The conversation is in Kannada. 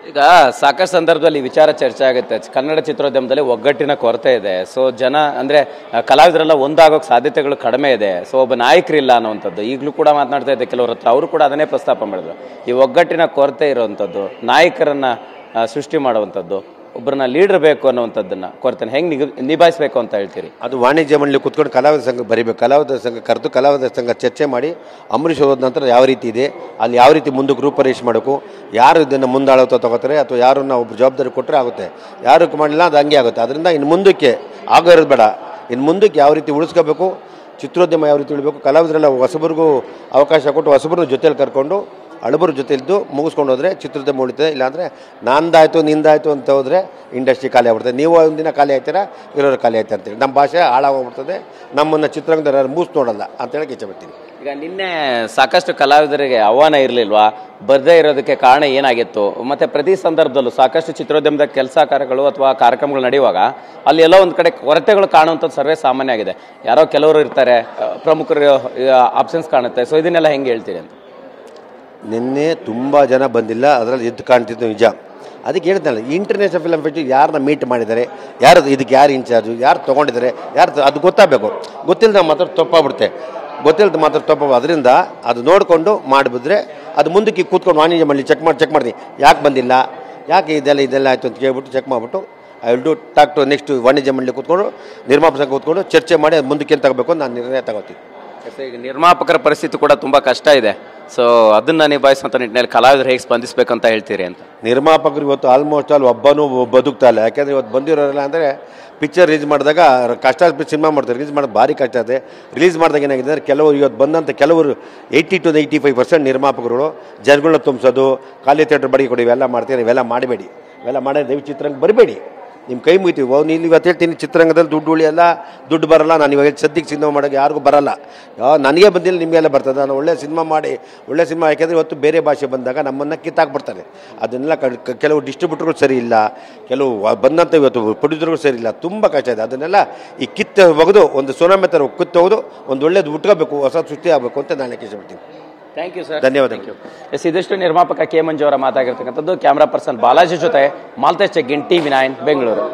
ಈಗ ಸಾಕಷ್ಟು ಸಂದರ್ಭದಲ್ಲಿ ವಿಚಾರ ಚರ್ಚೆ ಆಗುತ್ತೆ. ಕನ್ನಡ ಚಿತ್ರೋದ್ಯಮದಲ್ಲಿ ಒಗ್ಗಟ್ಟಿನ ಕೊರತೆ ಇದೆ. ಸೊ ಜನ ಅಂದ್ರೆ ಕಲಾವಿದರೆಲ್ಲ ಒಂದಾಗೋಕ್ ಸಾಧ್ಯತೆಗಳು ಕಡಿಮೆ ಇದೆ. ಸೊ ಒಬ್ಬ ನಾಯಕರಿಲ್ಲ ಅನ್ನುವಂಥದ್ದು ಈಗಲೂ ಕೂಡ ಮಾತನಾಡ್ತಾ ಇದ್ದೆ ಕೆಲವ್ರ ಹತ್ರ, ಅವರು ಕೂಡ ಅದನ್ನೇ ಪ್ರಸ್ತಾಪ ಮಾಡಿದ್ರು. ಈ ಒಗ್ಗಟ್ಟಿನ ಕೊರತೆ ಇರುವಂಥದ್ದು, ನಾಯಕರನ್ನ ಸೃಷ್ಟಿ ಮಾಡುವಂಥದ್ದು, ಒಬ್ಬರನ್ನ ಲೀಡರ್ ಬೇಕು ಅನ್ನುವಂಥದ್ದನ್ನ ಕೊರತೆ ಹೆಂಗೆ ನಿಭಾಯಿಸಬೇಕು ಅಂತ ಹೇಳ್ತೀರಿ? ಅದು ವಾಣಿಜ್ಯ ಮಂಡಳಿ ಕೂತ್ಕೊಂಡು ಕಲಾವಿದ ಸಂಘ ಬರೀಬೇಕು. ಕಲಾವಿದ ಸಂಘ ಕರೆದು ಕಲಾವಿದ ಸಂಘ ಚರ್ಚೆ ಮಾಡಿ ಅಂಬರೀಷ್ ಹೋದ ನಂತರ ಯಾವ ರೀತಿ ಇದೆ, ಅಲ್ಲಿ ಯಾವ ರೀತಿ ಮುಂದಕ್ಕೆ ರೂಪರೇಷೆ ಮಾಡಬೇಕು, ಯಾರು ಇದನ್ನು ಮುಂದಾಳತ್ವ ತಗೋತಾರೆ ಅಥವಾ ಯಾರನ್ನ ಒಬ್ಬರು ಜವಾಬ್ದಾರಿ ಕೊಟ್ಟರೆ ಆಗುತ್ತೆ, ಯಾರು ಮಾಡಿಲ್ಲ ಅದು ಹಂಗೆ ಆಗುತ್ತೆ. ಅದರಿಂದ ಇನ್ನು ಮುಂದಕ್ಕೆ ಆಗೋದು ಬೇಡ. ಇನ್ನು ಮುಂದಕ್ಕೆ ಯಾವ ರೀತಿ ಉಳಿಸ್ಕೋಬೇಕು, ಚಿತ್ರೋದ್ಯಮ ಯಾವ ರೀತಿ ಉಳಿಬೇಕು, ಕಲಾವಿದರೆಲ್ಲ ಹೊಸಬರಿಗೂ ಅವಕಾಶ ಕೊಟ್ಟು ಹೊಸಬರನ್ನ ಜೊತೆಯಲ್ಲಿ ಕರ್ಕೊಂಡು ಹಳಬರ ಜೊತೆ ಇದ್ದು ಮುಗಿಸ್ಕೊಂಡು ಹೋದರೆ ಚಿತ್ರೋದ್ಯಮ ಉಳಿತದೆ. ಇಲ್ಲಾಂದರೆ ನಂದಾಯಿತು ನಿಂದಾಯಿತು ಅಂತ ಹೋದರೆ ಇಂಡಸ್ಟ್ರಿ ಖಾಲಿ ಆಗ್ಬಿಡ್ತದೆ. ನೀವು ಒಂದಿನ ಖಾಲಿ ಆಯ್ತೀರಾ, ಇರೋರು ಖಾಲಿ ಆಯ್ತು ಅಂತೇಳಿ ನಮ್ಮ ಭಾಷೆ ಹಾಳಾಗೋಗ್ಬಿಡ್ತದೆ. ನಮ್ಮನ್ನು ಚಿತ್ರರಂಗದ ಮೂಸ್ ನೋಡಲ್ಲ ಅಂತೇಳಿ ಇಚ್ಛೆಪಡ್ತೀನಿ. ಈಗ ನಿನ್ನೆ ಸಾಕಷ್ಟು ಕಲಾವಿದರಿಗೆ ಆಹ್ವಾನ ಇರಲಿಲ್ವಾ? ಬರದೇ ಇರೋದಕ್ಕೆ ಕಾರಣ ಏನಾಗಿತ್ತು? ಮತ್ತು ಪ್ರತಿ ಸಂದರ್ಭದಲ್ಲೂ ಸಾಕಷ್ಟು ಚಿತ್ರೋದ್ಯಮದ ಕೆಲಸ ಕಾರ್ಯಗಳು ಅಥವಾ ಕಾರ್ಯಕ್ರಮಗಳು ನಡೆಯುವಾಗ ಅಲ್ಲಿ ಎಲ್ಲೋ ಒಂದು ಕಡೆ ಕೊರತೆಗಳು ಕಾಣುವಂಥದ್ದು ಸರ್ವೇ ಸಾಮಾನ್ಯ ಆಗಿದೆ. ಯಾರೋ ಕೆಲವರು ಇರ್ತಾರೆ, ಪ್ರಮುಖರು ಆಬ್ಸೆನ್ಸ್ ಕಾಣುತ್ತೆ. ಸೊ ಇದನ್ನೆಲ್ಲ ಹೆಂಗೆ ಹೇಳ್ತೀರಿ ಅಂತ? ನಿನ್ನೆ ತುಂಬ ಜನ ಬಂದಿಲ್ಲ, ಅದರಲ್ಲಿ ಎದ್ದು ಕಾಣ್ತಿದ್ದು ನಿಜ. ಅದಕ್ಕೆ ಹೇಳ್ತಾನಲ್ಲ, ಇಂಟರ್ನ್ಯಾಷನಲ್ ಫಿಲಮ್ ಫೆಸ್ಟಿವಲ್ ಯಾರನ್ನ ಮೀಟ್ ಮಾಡಿದ್ದಾರೆ, ಯಾರು ಇದಕ್ಕೆ ಯಾರು ಇನ್ಚಾರ್ಜು, ಯಾರು ತೊಗೊಂಡಿದ್ದಾರೆ, ಯಾರು ಅದು ಗೊತ್ತಾಗಬೇಕು. ಗೊತ್ತಿಲ್ಲದ ಮಾತ್ರ ತಪ್ಪಾಗ್ಬಿಡುತ್ತೆ, ಗೊತ್ತಿಲ್ಲದ ಮಾತ್ರ ತಪ್ಪಾಗ. ಅದರಿಂದ ಅದು ನೋಡಿಕೊಂಡು ಮಾಡಿಬಿಟ್ರೆ ಅದು ಮುಂದಕ್ಕೆ ಕೂತ್ಕೊಂಡು ವಾಣಿಜ್ಯ ಮಾಡಲಿ ಚೆಕ್ ಮಾಡ್ತೀನಿ ಯಾಕೆ ಬಂದಿಲ್ಲ, ಯಾಕೆ ಇದೆಲ್ಲ ಆಯಿತು ಅಂತ ಕೇಳ್ಬಿಟ್ಟು ಚೆಕ್ ಮಾಡಿಬಿಟ್ಟು I will do talk to next ವಾಣಿಜ್ಯ ಮಂಡಳಿ ಕೂತ್ಕೊಂಡು ನಿರ್ಮಾಪಕ ಸಂಘ ಕೂತ್ಕೊಂಡು ಚರ್ಚೆ ಮಾಡಿ ಅದು ಮುಂದಕ್ಕೆ ಏನು ತಗೋಬೇಕು ಅಂತ ನಾನು ನಿರ್ಣಯ ತಗೋತೀನಿ. ಈಗ ನಿರ್ಮಾಪಕರ ಪರಿಸ್ಥಿತಿ ಕೂಡ ತುಂಬ ಕಷ್ಟ ಇದೆ. ಸೊ ಅದನ್ನು ನಿಭಾಯಿಸುವಂಥ ನಿಟ್ಟಿನಲ್ಲಿ ಕಲಾವಿದರು ಹೇಗೆ ಸ್ಪಂದಿಸಬೇಕಂತ ಹೇಳ್ತೀರಿ ಅಂತ? ನಿರ್ಮಾಪಕರು ಇವತ್ತು ಆಲ್ಮೋಸ್ಟ್ ಅಲ್ಲಿ ಒಬ್ಬನೂ ಬದುಕ್ತಾ ಇಲ್ಲ. ಯಾಕೆಂದರೆ ಇವತ್ತು ಬಂದಿರೋಲ್ಲ ಅಂದರೆ ಪಿಕ್ಚರ್ ರಿಲೀಸ್ ಮಾಡಿದಾಗ ಕಷ್ಟ ಸಿನಿಮಾ ಮಾಡ್ತಾರೆ, ರಿಲೀಸ್ ಮಾಡೋದು ಭಾರಿ ಕಷ್ಟ ಇದೆ. ರಿಲೀಸ್ ಮಾಡಿದಾಗ ಏನಾಗಿದೆ ಅಂದರೆ ಕೆಲವರು ಇವತ್ತು ಬಂದಂಥ ಕೆಲವರು 80 to 85% ನಿರ್ಮಾಪಕರು ಜನಗಳನ್ನ ತುಂಬಿಸೋದು, ಖಾಲಿ ಥಿಯೇಟರ್ ಬಾಡಿಗೆ ಕೊಡಿ, ಇವೆಲ್ಲ ಮಾಡ್ತೀರಿ. ಇವೆಲ್ಲ ಮಾಡಬೇಡಿ, ಇವೆಲ್ಲ ಮಾಡಿ ದಯವಿಟ್ಟು ಚಿತ್ರರಂಗ ಬರಬೇಡಿ. ನಿಮ್ಮ ಕೈ ಮುಗಿತೀವಿ. ನೀನು ಇವತ್ತು ಹೇಳ್ತೀನಿ ಚಿತ್ರರಂಗದಲ್ಲಿ ದುಡ್ಡು ಉಳಿಯಲ್ಲ, ದುಡ್ಡು ಬರಲ್ಲ. ನಾನು ಇವಾಗ ಸದ್ಯಕ್ಕೆ ಸಿನಿಮಾ ಮಾಡೋಕ್ಕೆ ಯಾರಿಗೂ ಬರಲ್ಲ. ನನಗೆ ಬಂದಿಲ್ಲ, ನಿಮಗೆಲ್ಲ ಬರ್ತದೆ. ನಾನು ಒಳ್ಳೆ ಸಿನಿಮಾ ಮಾಡಿ ಒಳ್ಳೆ ಸಿನಿಮಾ, ಯಾಕೆಂದರೆ ಇವತ್ತು ಬೇರೆ ಭಾಷೆ ಬಂದಾಗ ನಮ್ಮನ್ನು ಕಿತ್ತಾಕ್ಬಿಡ್ತಾರೆ. ಅದನ್ನೆಲ್ಲ ಕೆಲವು ಡಿಸ್ಟ್ರಿಬ್ಯೂಟರ್ಗಳು ಸರಿ ಇಲ್ಲ, ಕೆಲವು ಬಂದಂಥ ಇವತ್ತು ಪ್ರೊಡ್ಯೂಸರ್ಗಳು ಸರಿ ಇಲ್ಲ. ತುಂಬ ಕಷ್ಟ ಇದೆ. ಅದನ್ನೆಲ್ಲ ಈ ಒಗೆದು ಒಂದು ಸುನಾಮಿ ಥರ ಹೋಗೋದು, ಒಂದು ಒಳ್ಳೇದು ಉಟ್ಕೋಬೇಕು, ಹೊಸ ಸೃಷ್ಟಿ ಆಗಬೇಕು ಅಂತ ನಾನು ಇಷ್ಟಪಡ್ತೀನಿ. Thank you sir. ಧನ್ಯವಾದಗಳು. ಇದಿಷ್ಟು ನಿರ್ಮಾಪಕ ಕೆ ಮಂಜು ಅವರ ಮಾತಾಗಿರ್ತಕ್ಕಂಥದ್ದು. ಕ್ಯಾಮ್ರಾ ಪರ್ಸನ್ ಬಾಲಾಜಿ ಜೊತೆ ಮಾಲ್ತೇಶ್ ಚೆಗ್ಗಿನ್, TV9 ಬೆಂಗಳೂರು.